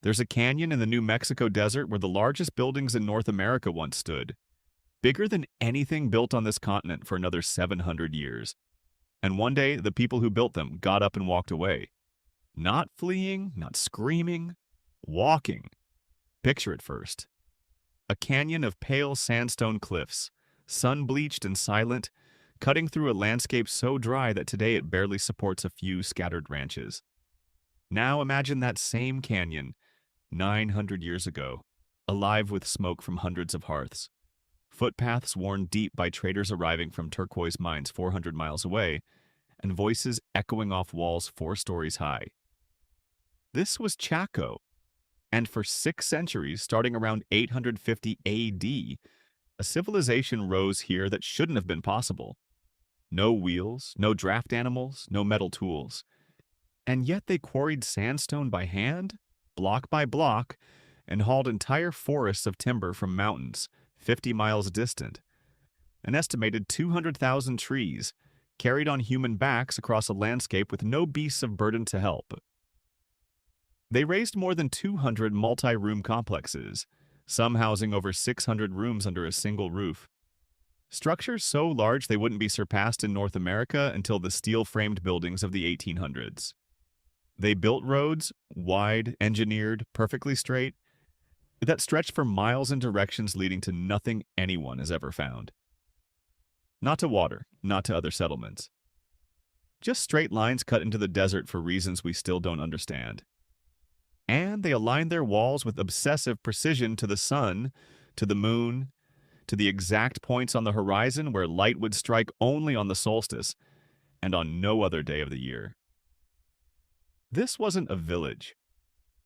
There's a canyon in the New Mexico desert where the largest buildings in North America once stood, bigger than anything built on this continent for another 700 years. And one day, the people who built them got up and walked away. Not fleeing, not screaming, walking. Picture it first. A canyon of pale sandstone cliffs, sun-bleached and silent, cutting through a landscape so dry that today it barely supports a few scattered ranches. Now imagine that same canyon, 900 years ago, alive with smoke from hundreds of hearths, footpaths worn deep by traders arriving from turquoise mines 400 miles away, and voices echoing off walls 4 stories high. This was Chaco, and for 6 centuries, starting around 850 AD, a civilization rose here that shouldn't have been possible. No wheels, no draft animals, no metal tools. And yet they quarried sandstone by hand, block by block, and hauled entire forests of timber from mountains 50 miles distant. An estimated 200,000 trees, carried on human backs across a landscape with no beasts of burden to help. They raised more than 200 multi-room complexes, some housing over 600 rooms under a single roof. Structures so large they wouldn't be surpassed in North America until the steel-framed buildings of the 1800s. They built roads, wide, engineered, perfectly straight, that stretched for miles in directions leading to nothing anyone has ever found. Not to water, not to other settlements. Just straight lines cut into the desert for reasons we still don't understand. And they aligned their walls with obsessive precision to the sun, to the moon, to the exact points on the horizon where light would strike only on the solstice and on no other day of the year. This wasn't a village.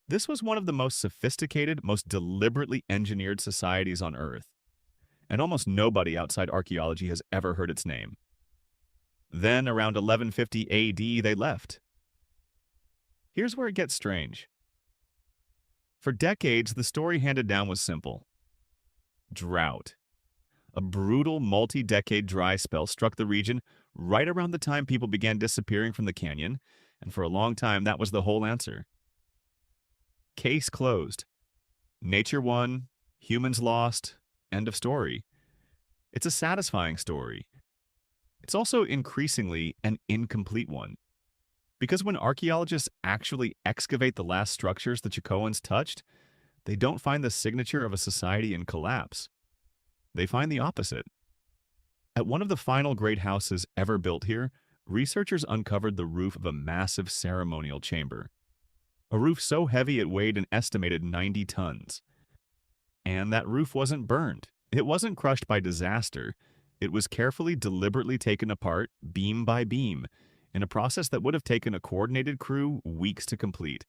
This was one of the most sophisticated, most deliberately engineered societies on Earth, and almost nobody outside archaeology has ever heard its name. Then, around 1150 AD, they left. Here's where it gets strange. For decades, the story handed down was simple. Drought. A brutal multi-decade dry spell struck the region right around the time people began disappearing from the canyon, and for a long time that was the whole answer. Case closed. Nature won, humans lost, end of story. It's a satisfying story. It's also increasingly an incomplete one. Because when archaeologists actually excavate the last structures the Chacoans touched, they don't find the signature of a society in collapse. They find the opposite. At one of the final great houses ever built here, researchers uncovered the roof of a massive ceremonial chamber. A roof so heavy it weighed an estimated 90 tons. And that roof wasn't burned. It wasn't crushed by disaster. It was carefully, deliberately taken apart, beam by beam, in a process that would have taken a coordinated crew weeks to complete.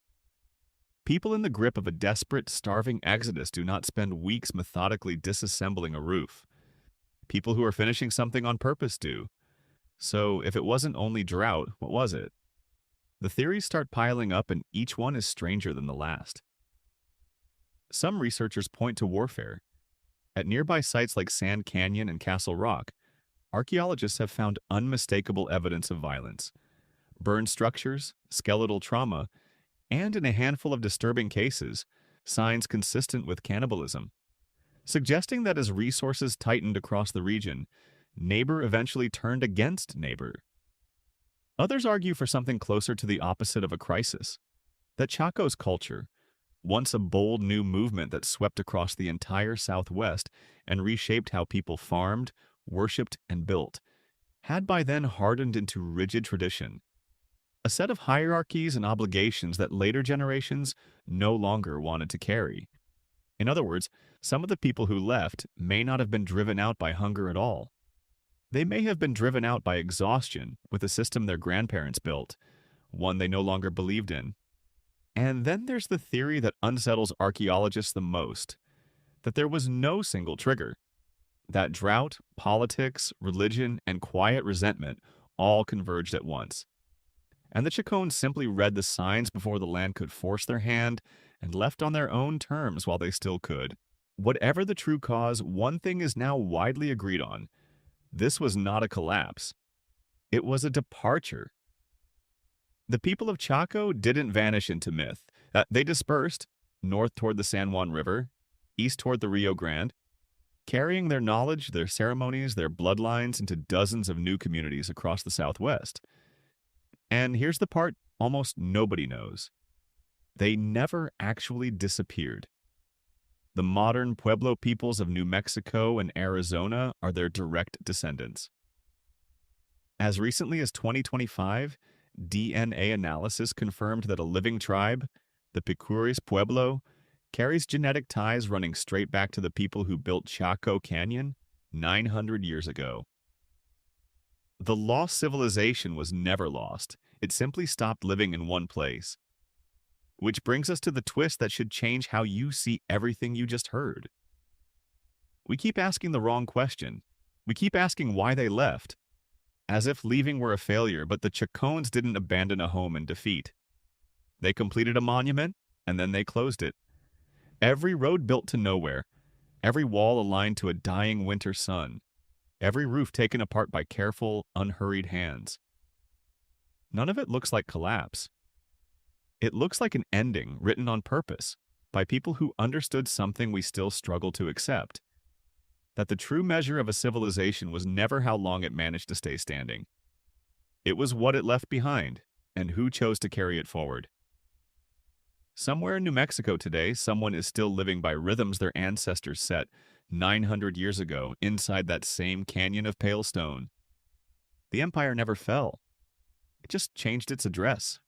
People in the grip of a desperate, starving exodus do not spend weeks methodically disassembling a roof. People who are finishing something on purpose do. So, if it wasn't only drought, what was it? The theories start piling up, and each one is stranger than the last. Some researchers point to warfare. At nearby sites like Sand Canyon and Castle Rock, archaeologists have found unmistakable evidence of violence. Burned structures, skeletal trauma, and in a handful of disturbing cases, signs consistent with cannibalism, suggesting that as resources tightened across the region, neighbor eventually turned against neighbor. Others argue for something closer to the opposite of a crisis, that Chaco's culture, once a bold new movement that swept across the entire Southwest and reshaped how people farmed, worshipped, and built, had by then hardened into rigid tradition, a set of hierarchies and obligations that later generations no longer wanted to carry. In other words, some of the people who left may not have been driven out by hunger at all. They may have been driven out by exhaustion with a system their grandparents built, one they no longer believed in. And then there's the theory that unsettles archaeologists the most, that there was no single trigger, that drought, politics, religion, and quiet resentment all converged at once. And the Chacoans simply read the signs before the land could force their hand and left on their own terms while they still could. Whatever the true cause, one thing is now widely agreed on. This was not a collapse. It was a departure. The people of Chaco didn't vanish into myth. They dispersed, north toward the San Juan River, east toward the Rio Grande, carrying their knowledge, their ceremonies, their bloodlines into dozens of new communities across the Southwest. And here's the part almost nobody knows. They never actually disappeared. The modern Pueblo peoples of New Mexico and Arizona are their direct descendants. As recently as 2025, DNA analysis confirmed that a living tribe, the Picuris Pueblo, carries genetic ties running straight back to the people who built Chaco Canyon 900 years ago. The lost civilization was never lost. It simply stopped living in one place. Which brings us to the twist that should change how you see everything you just heard. We keep asking the wrong question. We keep asking why they left, as if leaving were a failure, but the Chacoans didn't abandon a home in defeat. They completed a monument, and then they closed it. Every road built to nowhere, every wall aligned to a dying winter sun, every roof taken apart by careful, unhurried hands. None of it looks like collapse. It looks like an ending written on purpose by people who understood something we still struggle to accept: that the true measure of a civilization was never how long it managed to stay standing. It was what it left behind and who chose to carry it forward. Somewhere in New Mexico today, someone is still living by rhythms their ancestors set 900 years ago inside that same canyon of pale stone. The empire never fell. It just changed its address.